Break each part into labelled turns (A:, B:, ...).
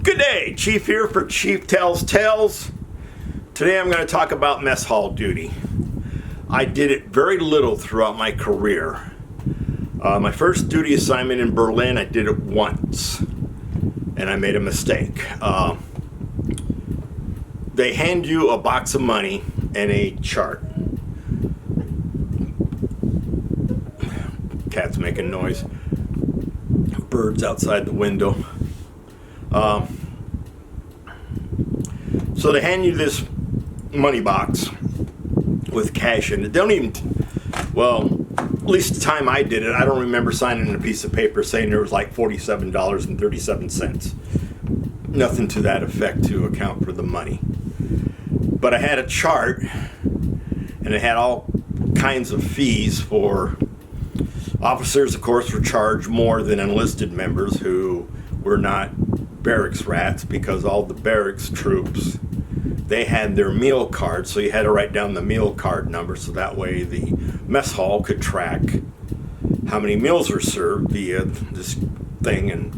A: Good day, Chief here for Chief Tells Tales. Today I'm going to talk about mess hall duty. I did it very little throughout my career. My first duty assignment in Berlin, I did it once, and I made a mistake. They hand you a box of money and a chart. Cat's making noise. Birds outside the window. So they hand you this money box with cash in it. They don't even, well, at least the time I did it, I don't remember signing a piece of paper saying there was like $47.37. Nothing to that effect to account for the money. But I had a chart, and it had all kinds of fees for officers. Of course, were charged more than enlisted members who were not barracks rats, because all the barracks troops, they had their meal card, so you had to write down the meal card number so that way the mess hall could track how many meals were served via this thing, and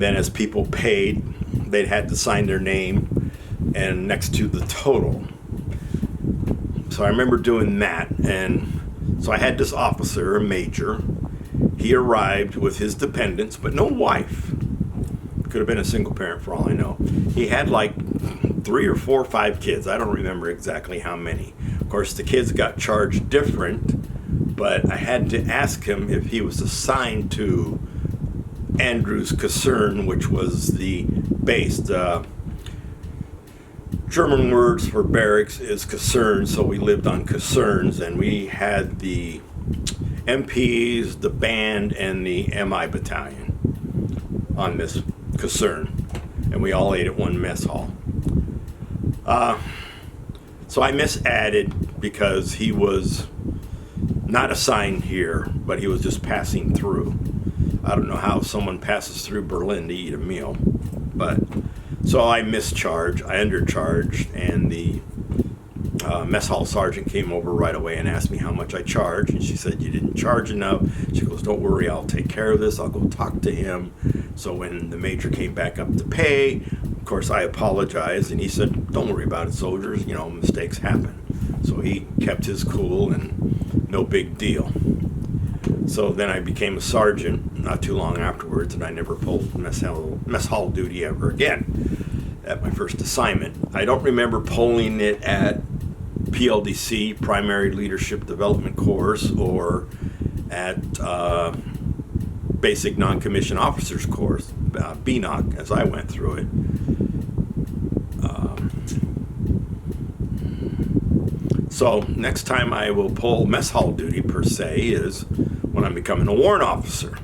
A: then as people paid, they'd had to sign their name and next to the total. So I remember doing that, and so I had this officer, a major. He arrived with his dependents, but no wife. Could have been a single parent for all I know. He had like 3 or 4 or 5 kids. I don't remember exactly how many. Of course, the kids got charged different, but I had to ask him if he was assigned to Andrews Kaserne, which was the base. German words for barracks is Kaserne, so we lived on Kasernes, and we had the MPs, the band, and the MI battalion on this Kaserne, and we all ate at one mess hall. So I misadded because he was not assigned here, but he was just passing through. I don't know how someone passes through Berlin to eat a meal, but so I mischarged, I undercharged, and the mess hall sergeant came over right away and asked me how much I charged, and she said, "You didn't charge enough." She goes, "Don't worry, I'll take care of this. I'll go talk to him." So when the major came back up to pay, of course I apologized, and he said, "Don't worry about it, soldiers, you know, mistakes happen." So he kept his cool, and no big deal. So then I became a sergeant not too long afterwards, and I never pulled mess hall duty ever again at my first assignment. I don't remember pulling it at PLDC, Primary Leadership Development Course, or at Basic Non-Commissioned Officers Course, BNOC, as I went through it. So next time I will pull mess hall duty per se is when I'm becoming a warrant officer.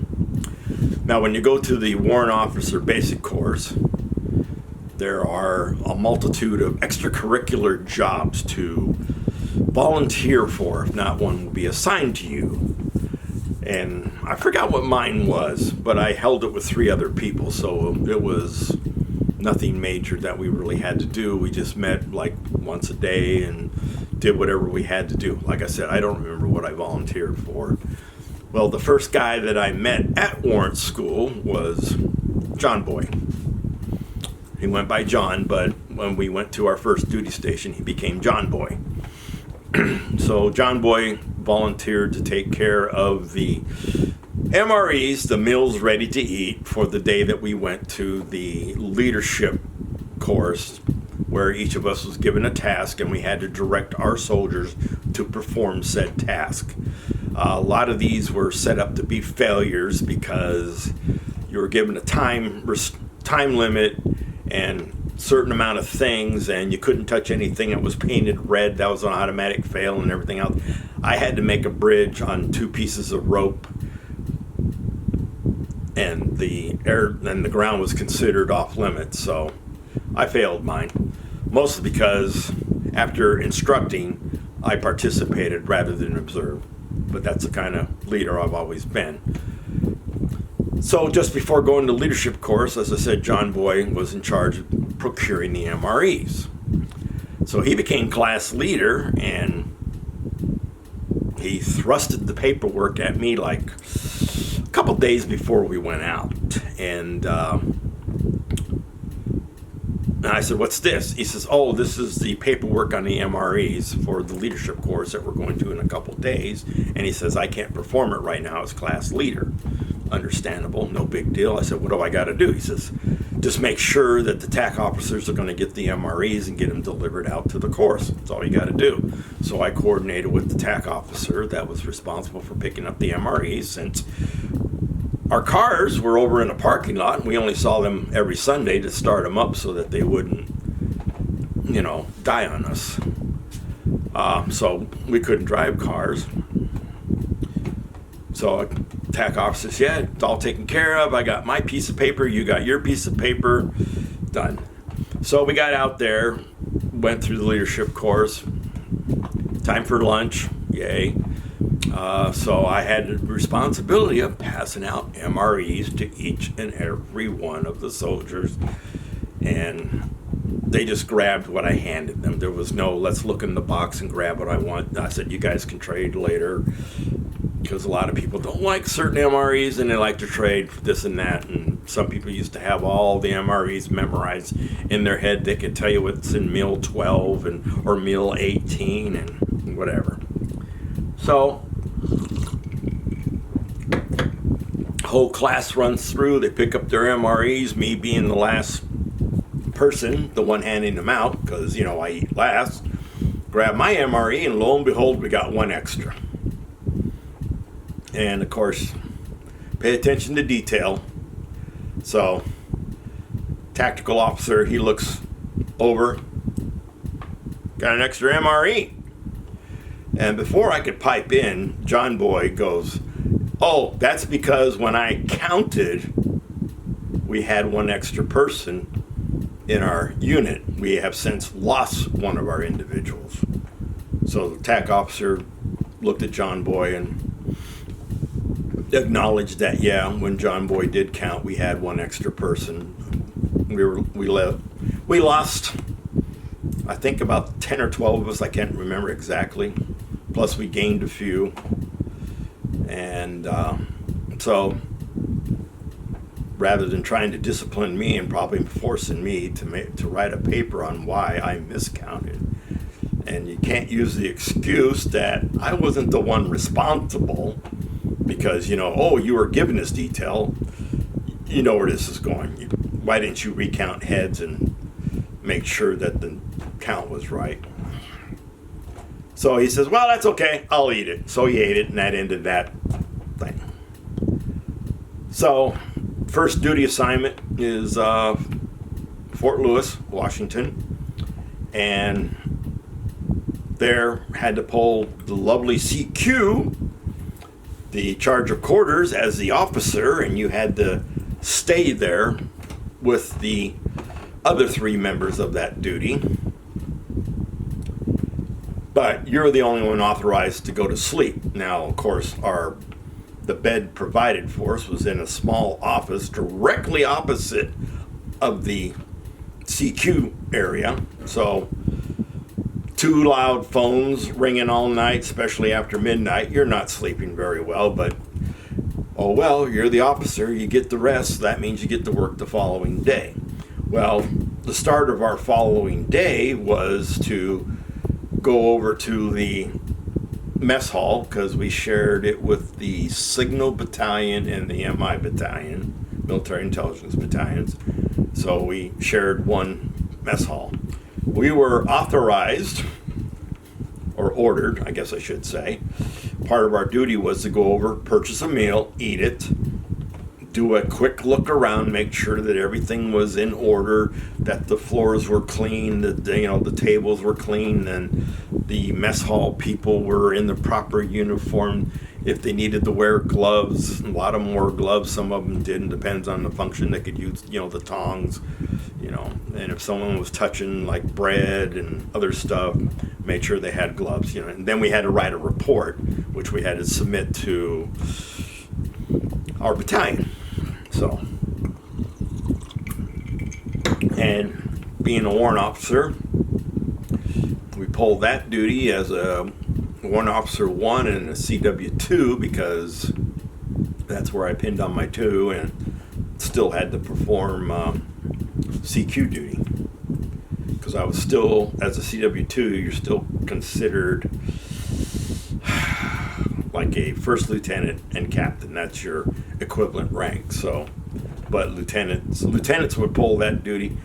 A: Now when you go to the warrant officer basic course, there are a multitude of extracurricular jobs to volunteer for, if not one will be assigned to you. And I forgot what mine was, but I held it with 3 other people, so it was nothing major that we really had to do. We just met like once a day and did whatever we had to do. Like I said, I don't remember what I volunteered for. Well, the first guy that I met at warrant school was John Boy. He went by John, but when we went to our first duty station, he became John Boy. So John Boy volunteered to take care of the MREs, the meals ready to eat, for the day that we went to the leadership course, where each of us was given a task and we had to direct our soldiers to perform said task. A lot of these were set up to be failures because you were given a time limit and certain amount of things, and you couldn't touch anything that was painted red. That was an automatic fail, and everything else. I had to make a bridge on 2 pieces of rope, and the ground was considered off limits, so I failed mine, mostly because after instructing I participated rather than observed, but that's the kind of leader I've always been. So just before going to leadership course, as I said, John Boy was in charge of procuring the MREs. So he became class leader, and he thrusted the paperwork at me like a couple days before we went out. And And I said, what's this? He says, oh, this is the paperwork on the MREs for the leadership course that we're going to in a couple days. And he says, I can't perform it right now as class leader. Understandable, no big deal. I said, what do I got to do? He says, just make sure that the TAC officers are going to get the MREs and get them delivered out to the course. That's all you got to do. So I coordinated with the TAC officer that was responsible for picking up the MREs, since our cars were over in a parking lot and we only saw them every Sunday to start them up so that they wouldn't, die on us. So we couldn't drive cars. So TAC officer says, yeah, it's all taken care of. I got my piece of paper. You got your piece of paper. Done. So we got out there, went through the leadership course. Time for lunch. Yay. So I had the responsibility of passing out MREs to each and every one of the soldiers. And they just grabbed what I handed them. There was no, let's look in the box and grab what I want. I said, you guys can trade later. Because a lot of people don't like certain MREs and they like to trade for this and that. And some people used to have all the MREs memorized in their head. They could tell you what's in meal 12 or meal 18 and whatever. So, whole class runs through. They pick up their MREs, me being the last person, the one handing them out, because, I eat last. Grab my MRE and lo and behold, we got one extra. And of course, pay attention to detail. So, tactical officer, he looks over, got an extra MRE. And before I could pipe in, John Boy goes, oh, that's because when I counted, we had one extra person in our unit. We have since lost one of our individuals. So the TAC officer looked at John Boy and acknowledged that, yeah, when John Boy did count, we had one extra person. We lost, I think, about 10 or 12 of us. I can't remember exactly. Plus we gained a few. And so rather than trying to discipline me and probably forcing me to write a paper on why I miscounted, and you can't use the excuse that I wasn't the one responsible, because, you were given this detail, you know where this is going. Why didn't you recount heads and make sure that the count was right? So he says, well, that's okay, I'll eat it. So he ate it, and that ended that thing. So, first duty assignment is Fort Lewis, Washington, and there had to pull the lovely CQ, the charge of quarters, as the officer, and you had to stay there with the other 3 members of that duty. But you're the only one authorized to go to sleep. Now, of course, the bed provided for us was in a small office directly opposite of the CQ area. So 2 loud phones ringing all night, especially after midnight. You're not sleeping very well, but oh well, you're the officer, you get the rest. That means you get to work the following day. Well, the start of our following day was to go over to the mess hall, because we shared it with the Signal Battalion and the MI Battalion, Military Intelligence Battalions. So we shared one mess hall. We were authorized, or ordered, I guess I should say. Part of our duty was to go over, purchase a meal, eat it, do a quick look around, make sure that everything was in order, that the floors were clean, that the tables were clean, and the mess hall people were in the proper uniform. If they needed to wear gloves, a lot of them wore gloves, some of them didn't, depends on the function. They could use, the tongs, and if someone was touching like bread and other stuff, made sure they had gloves, and then we had to write a report, which we had to submit to our battalion. So, and being a warrant officer, we pulled that duty as a warrant officer 1 and a CW2, because that's where I pinned on my 2 and still had to perform CQ duty. because I was still, as a CW2, you're still considered like a first lieutenant and captain. That's your equivalent rank. So, but lieutenants would pull that duty,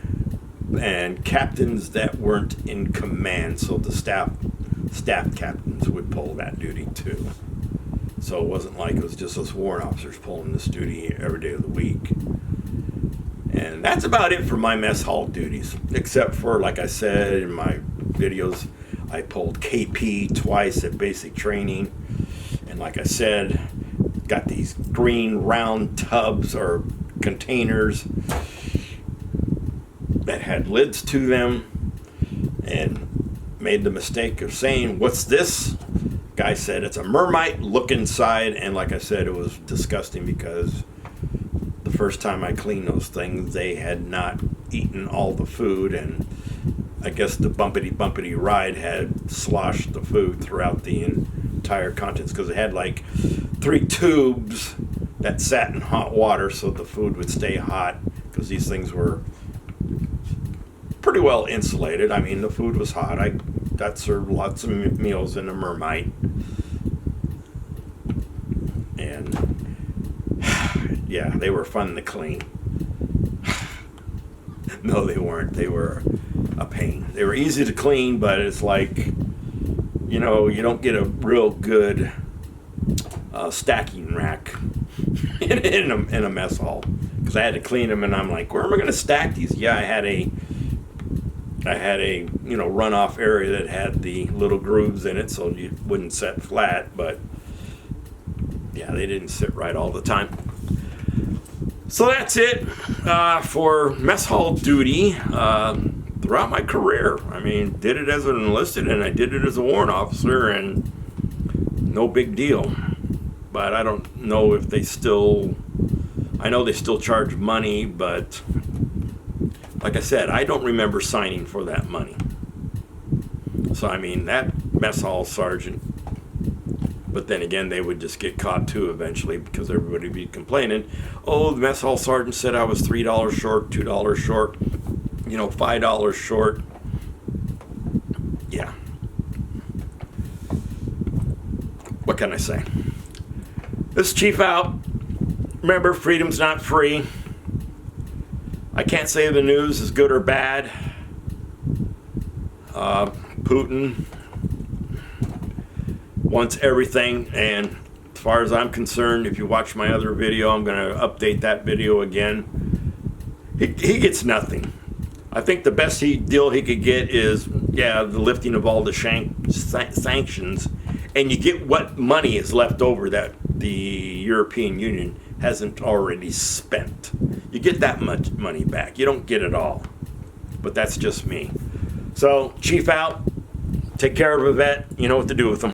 A: and captains that weren't in command, so the staff captains would pull that duty too. So it wasn't like it was just us warrant officers pulling this duty every day of the week. And that's about it for my mess hall duties, except for, like I said in my videos, I pulled KP twice at basic training. And like I said, got these green round tubs or containers that had lids to them, and made the mistake of saying, "What's this?" Guy said, "It's a mermite. Look inside." And like I said, it was disgusting because the first time I cleaned those things, they had not eaten all the food, and I guess the bumpity ride had sloshed the food throughout the entire contents, because it had like 3 tubes that sat in hot water so the food would stay hot, because these things were pretty well insulated. I mean, the food was hot. I got served lots of meals in a mermite. And yeah, they were fun to clean. No, they weren't. They were a pain. They were easy to clean, but it's like, you know, you don't get a real good stacking rack in a mess hall, because I had to clean them, and I'm like, where am I going to stack these? Yeah, I had a runoff area that had the little grooves in it, so you wouldn't set flat. But yeah, they didn't sit right all the time. So that's it for mess hall duty throughout my career. I mean, did it as an enlisted, and I did it as a warrant officer, and no big deal. But I don't know if they still, I know they still charge money, but like I said, I don't remember signing for that money. So I mean, that mess hall sergeant, but then again, they would just get caught too eventually, because everybody would be complaining, oh, the mess hall sergeant said I was $3 short, $2 short, $5 short. Yeah. What can I say? This is Chief out. Remember, freedom's not free. I can't say the news is good or bad. Putin wants everything, and as far as I'm concerned, if you watch my other video, I'm going to update that video again. He gets nothing. I think the best deal he could get is, the lifting of all the sanctions, and you get what money is left over that the European Union hasn't already spent. You get that much money back. You don't get it all. But that's just me. So, Chief out. Take care of a vet. You know what to do with them.